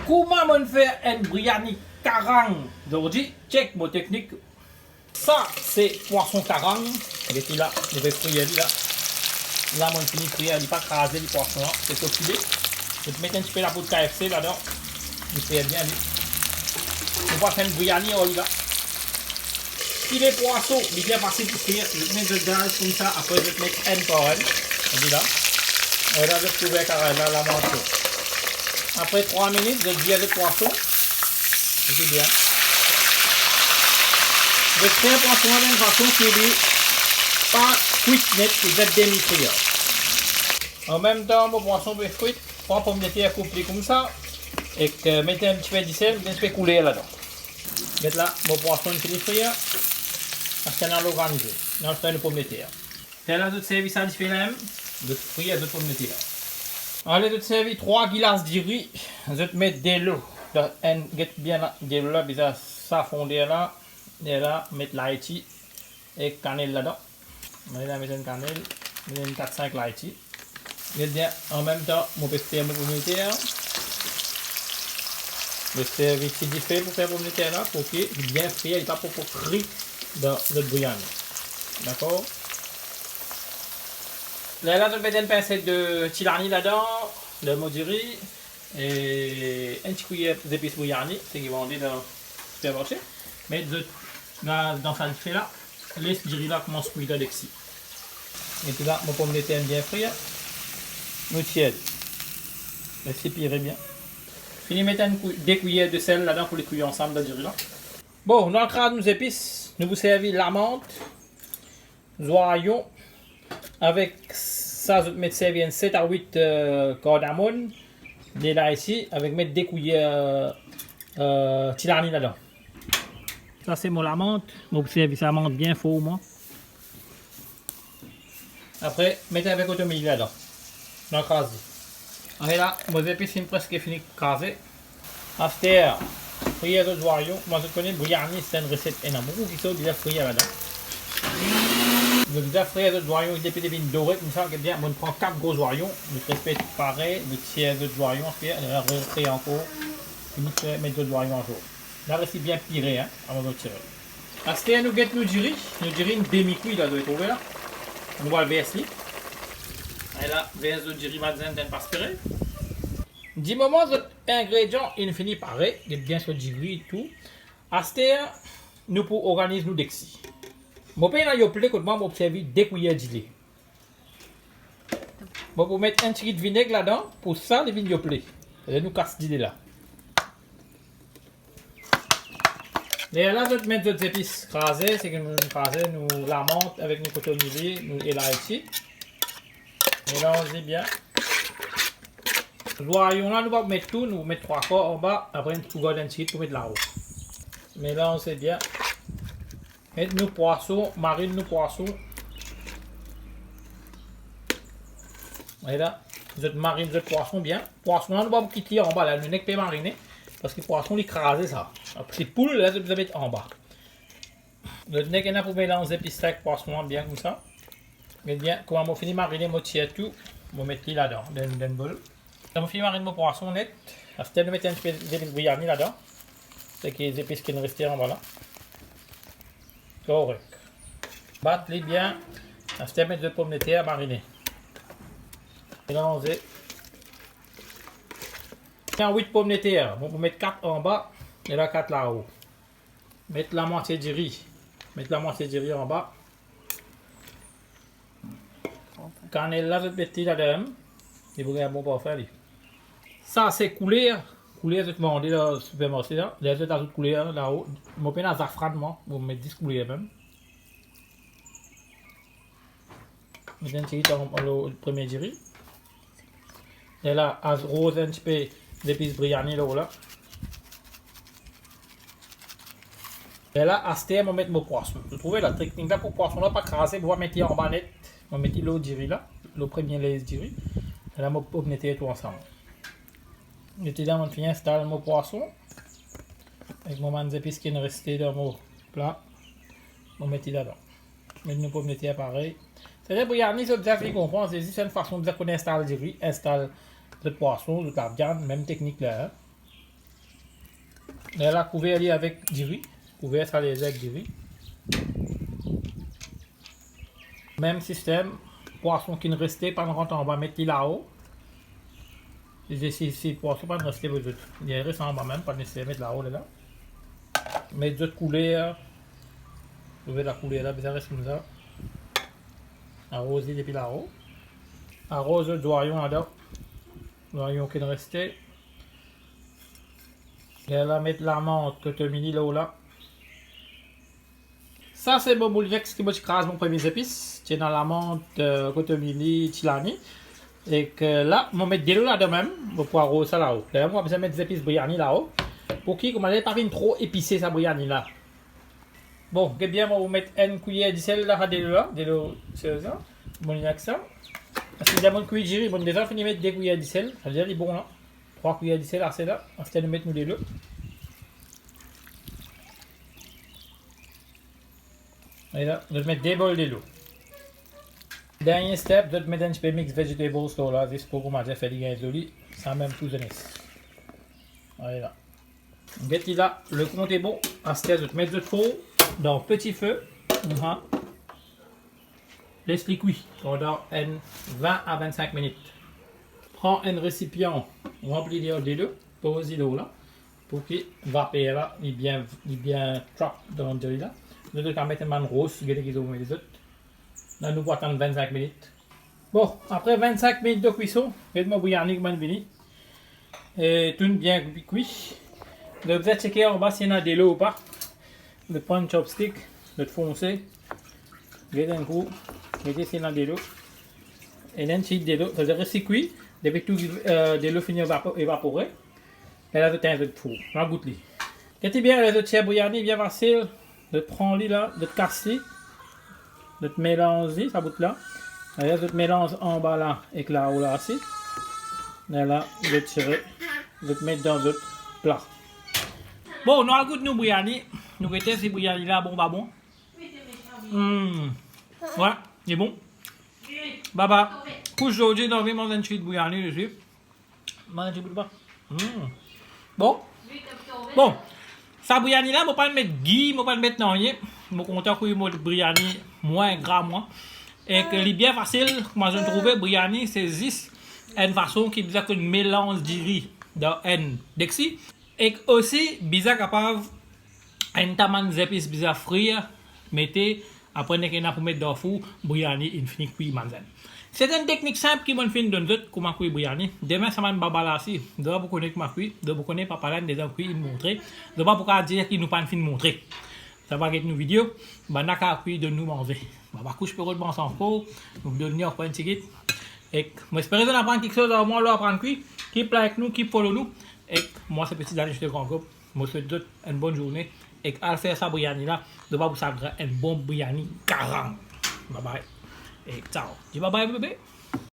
Comment on fait un biryani karang aujourd'hui? Check mon technique. Ça, c'est poisson karang. Il est là, je vais frire là. Là, moi, je finis de frire, il n'est pas crasé, le poisson. C'est au filet. Je vais mettre un petit peu la poudre KFC là-dedans. Je fais bien. On va faire un biryani là. Si les poissons, il est bien passé pour frire, je vais mettre le gaz comme ça. Après, je vais mettre un par un. On dit là. Et là, je vais trouver carrément la moitié. Après 3 minutes, je vire le poisson. C'est bien. Je fais un poisson de la même façon qu'il est pas cuit net, il va demi-frire. En même temps, mon poisson peut cuire. 3 pommes de terre coupées comme ça. Et que mettez un petit peu de sel, un petit peu couler là-dedans. Mettez là, mon poisson est fini frire. Parce qu'on a l'organisé. Dans le frais de pommes de terre. C'est là, tout service à différent. De frire de pommes de terre. Allez, je servir 3 glaces de riz. Je vais mettre de l'eau. Bien de l'eau là, bien ça fonder là. Et là, mettre l'aïti et cannelle là-dedans. Je vais mettre une cannelle, une 4-5 l'aïti. Je vais en même temps, je vais faire mon pomme de terre. Je vais servir petit diffé pour faire pomme de terre là, pour qu'il soit bien frit, il n'est pas pour cuire dans le biryani. D'accord? Là, je vais mettre une pincette de tilani là-dedans, de modiri et un petit cuillère d'épices biryani, c'est qui vendent dans le supermarché. Mais là, dans ça fait là, laisse diri là commence à cuire d'exi. Et puis là, mon pomme de terre bien frire, nous tiède. Laissez pirer bien. Fini mettre des cuillères de sel là-dedans pour les cuire ensemble dans diri là. Bon, dans le cadre de nos épices, nous vous servons la menthe, oignons. Avec ça, je vais mettre servir 7 à 8 cardamone, de là ici, avec mettre des cuillères tilani là-dedans. Ça c'est mon la menthe, mon service à menthe bien fort moi. Après, mettez avec automatique là-dedans, dans le crasé. Et là, mon épices sont presque fini de craser. After, frire de oignons. Moi je connais le biryani, c'est une recette énorme. Beaucoup qui sont déjà frire là-dedans. Je vais frire de oignons et des petites dorées comme ça, bien. On prend 4 gros oignons, je fais pareil, je tire de oignons, je refais encore, je mettre de oignons en jour. Là, c'est bien piré, hein, avant de tirer. Après, nous guettons nous diri une demi-cuit là, doit être ouvert. On va le verser. Et là, verse de diri matin d'un aspiré. 10 moments, l'ingrédient, il finit pareil, il est bien sur le diri et tout. Après, nous pour organiser nous d'exi. Mon père a yoplé quand moi m'observe 2 cuillères de lait. Bon, pour mettre un petit de vinaigre là-dedans, pour ça, les vins yoplé. Et nous casse d'idée là. Et là, je vais mettre des épices crasées, c'est que nous crasons, nous la menthe avec nos cotonniers, nous et là ici. Mélangez bien. Voyons là, nous allons mettre tout, nous mettre 3 quarts en bas, après une petite goutte de pour mettre là-haut. Mélangez bien. Mettez nos poissons, marine nos poissons. Et là, vous êtes marine de poisson bien. Poisson là, nous allons quitter en bas là, nous n'avons pas mariner. Parce que le poisson il écrasé ça. Après poule là, vous allez mettre en bas. Vous n'avez pour mélanger épices avec poisson bien comme ça. Mais bien, quand on finit de mariner, on tire tout. On met là-dedans, dans une bol. Quand on finit de mariner mon poisson net, après nous mettons un petit peu d'épices biryani là-dedans. C'est que les épices qui nous restent en bas là. Correct. Battez-les bien. Après mettre de pommes de terre marinées. Mélangez. 8 pommes de terre. Bon, vous mettez 4 en bas et là 4 là-haut. Mettez la moitié du riz. Mettez la moitié du riz en bas. Cannelle là, vous mettez là-dedans. Et vous regardez bon pour faire. Ça, c'est couleur. Couleur, c'est demandé dans le supermarché là. Là, c'est dans toute couleur là-haut. Mon pain à safran, moi. Vous mettez 10 couleurs même. Mettez un petit peu le premier du riz. Et là, rose un petit peu d'épices biryani là. Et là, à ce terme, on met mon poisson. Vous trouvez la technique là pour poisson là, pas crasé, vous mettez en bas net. On met l'eau du riz là, le premier lait du riz. Et là, on met tout ensemble. Mettez là, on finit installer mon poisson. Avec mon épices qui est resté dans mon plat. On met là-dedans. Mettez nos pommes de terre pareil. C'est-à-dire, pour biryani, ça vous avez compris, c'est une façon de qu'on installe du riz, installe le poisson, de la viande, même technique là. Hein. Elle a couvert avec du riz. Couvert ça les avec du riz. Même système. Poisson qui ne restait pas longtemps, on va mettre là-haut. Si poisson pas ne restait pas d'autres. Il reste en bas même, pas nécessaire mettre là-haut là. Mettre d'autres couleurs. Vous voyez la couleur là, ça reste comme ça. Arroser depuis là-haut. Arrose le doyon là-dedans. Doyon qui ne restait. Et là, mettre la menthe que tu as mis là. Ça, c'est mon boulevex qui m'écrase mon premier épice. C'est dans la menthe que tu as mis tilani. Et que là, je vais mettre de l'eau là-dedans même. Pour pouvoir arroser ça là-haut. Là, on va mettre des épices biryani là-haut. Pour qui, comme elle pas trop épicé sa biryani là. Bon, que bien, on va mettre une cuillère de sel là, de l'eau, c'est ça. Bon, il y a que ça. Si vous avez une cuillère de giri, bon, déjà, on finit de mettre 2 cuillères de sel. Ça veut dire, il est bon là. 3 cuillères de sel, c'est là. Ensuite, nous mettons de l'eau. Et là, je vais mettre 2 bols de l'eau. Dernier step, je vais mettre un petit peu mix vegetables là, juste pour commencer à faire des gains d'olive, sans même tout donner. Voilà. Mettez là, le compte est bon. Ensuite, je vais mettre le four dans petit feu. Laisse-les cuire pendant 20 à 25 minutes. Prends un récipient rempli de l'eau, pose l'eau là, pour qu'il vapeur là, il bien trap dans l'eau là. Nous devons mettre un rose, les autres. Là, nous attendre 25 minutes. Bon, après 25 minutes de cuisson, faites-moi bouillonner comme vini. Et tout bien cuit. Vous allez checker en bas s'il y a de l'eau ou pas. De prendre un chopstick, de foncer. Mettez un coup, mettez s'il y a de l'eau. Et là, si de l'eau, ça reste cuit. Depuis tout de l'eau finit évaporer. Et là, vous avez un peu de four. On goûte li. Quand tu bien les autres bouillonner, bien facile. De prendre li là, de casser. De te mélanger, ça bout là. Et là, de te mélanger en bas là, et là-haut là aussi. Et là, de tirer, de te mettre dans l'autre plat. Bon, nous avons goûté nos bouillani. Nous goûtons ces bouillani là, bon, bah bon. Ouais, il est bon. Baba, couche d'aujourd'hui, dans le manger une suite bouillani dessus. Mange pas. Bon. Bon. Ça bouillani là, je ne vais pas le mettre gui, je ne vais pas le mettre non rien. Je vais compter que le bouillani moins gras moins. Et que c'est bien facile, moi je trouve bouillani c'est juste une façon qui bizarre que mélange du riz dans un dexi. Et aussi bizarre capable un taman d'épices bizarre frire, mettez après qu'on a pour mettre dans le four bouillani infini cuit manzane. C'est une technique simple qui m'a fait donner d'autres comment cuire bouillani. Demain ça m'a babalassi. De vous connaître ma cuit, de vous connaître papa là déjà cuit montrer. De pas pourquoi dire qu'il nous pas fin montrer. Ça va être une vidéo, bah n'a cuit de nous manger. Bah couche pour le bon sans faux, nous donner un point ticket. Et moi j'espère que vous apprendre quelque chose à moi là apprendre cuit. Keep like nous, keep follow nous. Et moi c'est petit Daniel de grand groupe. Moi je souhaite une bonne journée. Et à faire ça bouillani là, de pas vous savez un bon bouillani 40. Bye bye. Et ciao. Dis bye bye bébé.